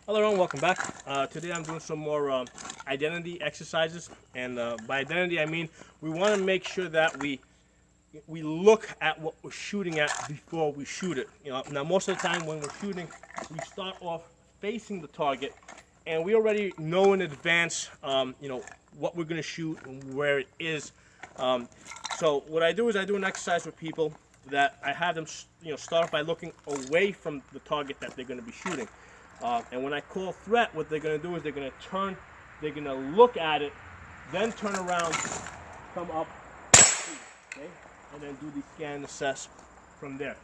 Hello everyone, welcome back. Today I'm doing some more identity exercises, and by identity I mean we want to make sure that we look at what we're shooting at before we shoot it. Now most of the time when we're shooting, we start off facing the target, and we already know in advance, what we're going to shoot and where it is. So what I do is I do an exercise with people that I have them, start off by looking away from the target that they're going to be shooting. And when I call threat, what they're going to do is they're going to turn, they're going to look at it, then turn around, come up, okay, and then do the scan and assess from there.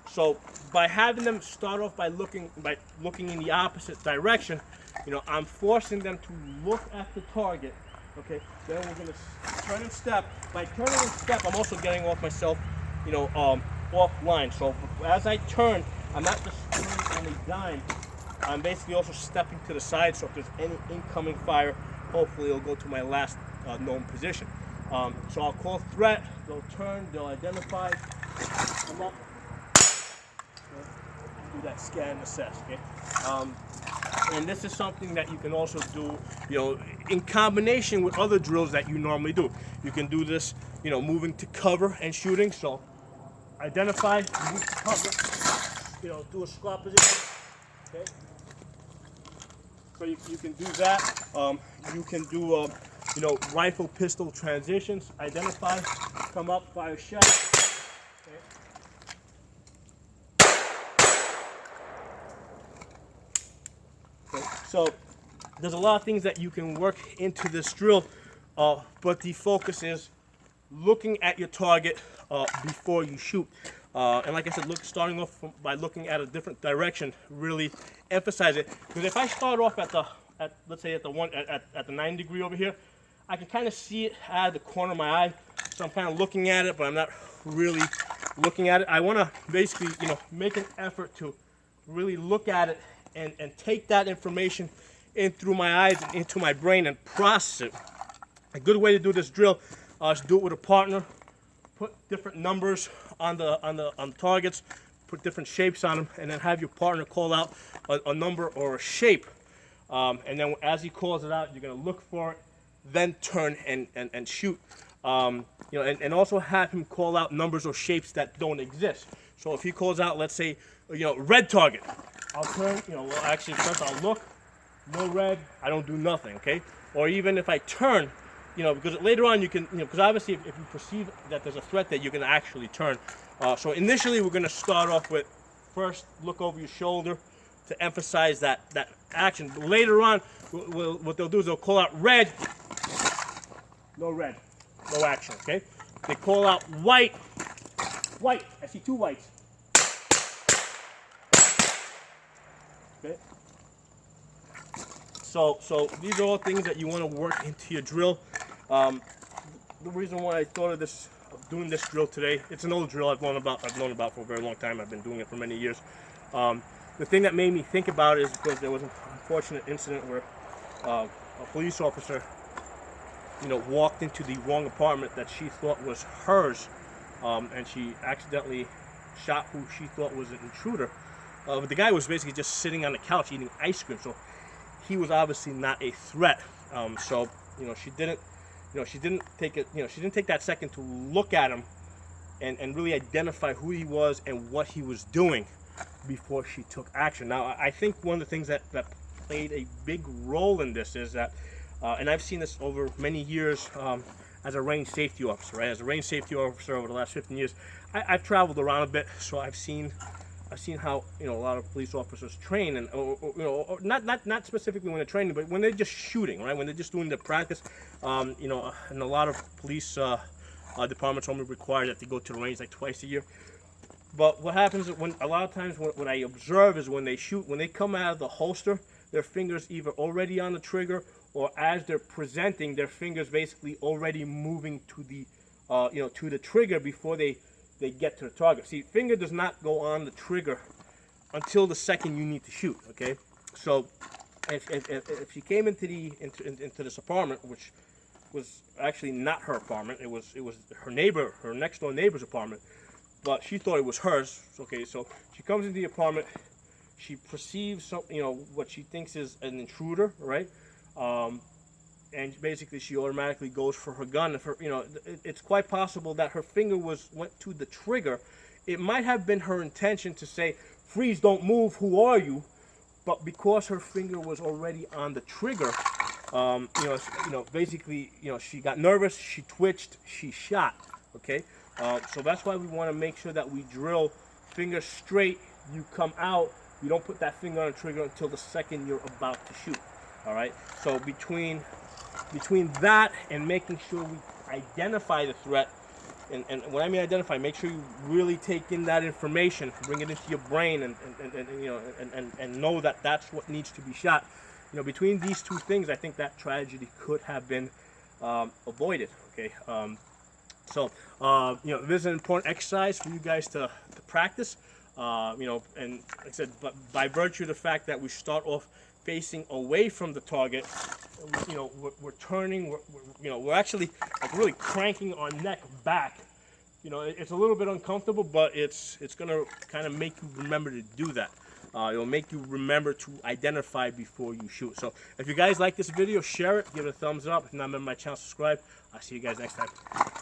So by having them start off by looking in the opposite direction, I'm forcing them to look at the target. Okay, then we're going to turn and step. By turning and step, I'm also getting off myself, offline. So as I turn, I'm not just turning on a dime. I'm basically also stepping to the side, so if there's any incoming fire, hopefully it'll go to my last known position. So I'll call threat, they'll turn, they'll identify, come up, okay, do that scan and assess, okay? And this is something that you can also do, in combination with other drills that you normally do. You can do this, moving to cover and shooting. So identify, move to cover, do a squat position, okay? So you can do that. You can do, rifle pistol transitions. Identify, come up, fire shot. Okay. Okay. So there's a lot of things that you can work into this drill, but the focus is looking at your target before you shoot. And like I said, starting off by looking at a different direction, really emphasize it. Because if I start off let's say at the 90 degree over here, I can kind of see it out of the corner of my eye. So I'm kind of looking at it, but I'm not really looking at it. I want to basically, make an effort to really look at it and take that information in through my eyes and into my brain and process it. A good way to do this drill is do it with a partner. Put different numbers on the targets, put different shapes on them, and then have your partner call out a number or a shape. And then as he calls it out, you're gonna look for it, then turn and shoot. And also have him call out numbers or shapes that don't exist. So if he calls out, let's say, red target, I'll turn. Actually first I'll look, no red, I don't do nothing. Okay. Or even if I turn. Because later on you can, because obviously if you perceive that there's a threat there, you can actually turn. So initially we're going to start off with first look over your shoulder to emphasize that action. But later on, what they'll do is they'll call out red, no red, no action, okay? They call out white, I see two whites. Okay? So these are all things that you want to work into your drill. The reason why I thought of doing this drill today, it's an old drill I've known about for a very long time. I've been doing it for many years. The thing that made me think about it is because there was an unfortunate incident where a police officer, walked into the wrong apartment that she thought was hers, and she accidentally shot who she thought was an intruder. But the guy was basically just sitting on the couch eating ice cream, so he was obviously not a threat. So she didn't take it. She didn't take that second to look at him and really identify who he was and what he was doing before she took action. Now, I think one of the things that played a big role in this is that, and I've seen this over many years as a range safety officer, right? As a range safety officer over the last 15 years, I've traveled around a bit, so I've seen how a lot of police officers train, and or not specifically when they're training, but when they're just shooting, right? When they're just doing their practice, and a lot of police departments only require that they go to the range like twice a year. But what happens is a lot of times what I observe is when they shoot, when they come out of the holster, their fingers either already on the trigger, or as they're presenting, their fingers basically already moving to the to the trigger before they get to the target. See, finger does not go on the trigger until the second you need to shoot. Okay, so if she came into this apartment, which was actually not her apartment, it was her next door neighbor's apartment, but she thought it was hers. Okay, so she comes into the apartment, she perceives some, what she thinks is an intruder, right? And basically she automatically goes for her gun. If her, it's quite possible that her finger went to the trigger. It might have been her intention to say, "Freeze, don't move, who are you?" But because her finger was already on the trigger, basically, she got nervous, she twitched, she shot. Okay, so that's why we want to make sure that we drill finger straight. You come out, you don't put that finger on the trigger until the second you're about to shoot. All right. So between that and making sure we identify the threat, and when I mean identify, make sure you really take in that information, bring it into your brain, and know that that's what needs to be shot. Between these two things, I think that tragedy could have been avoided. Okay. So this is an important exercise for you guys to practice. And like I said, but by virtue of the fact that we start off facing away from the target, we're turning, we're actually like really cranking our neck back. It's a little bit uncomfortable, but it's gonna kind of make you remember to do that. It'll make you remember to identify before you shoot. So if you guys like this video, share it, give it a thumbs up. If not, member my channel, subscribe. I'll see you guys next time.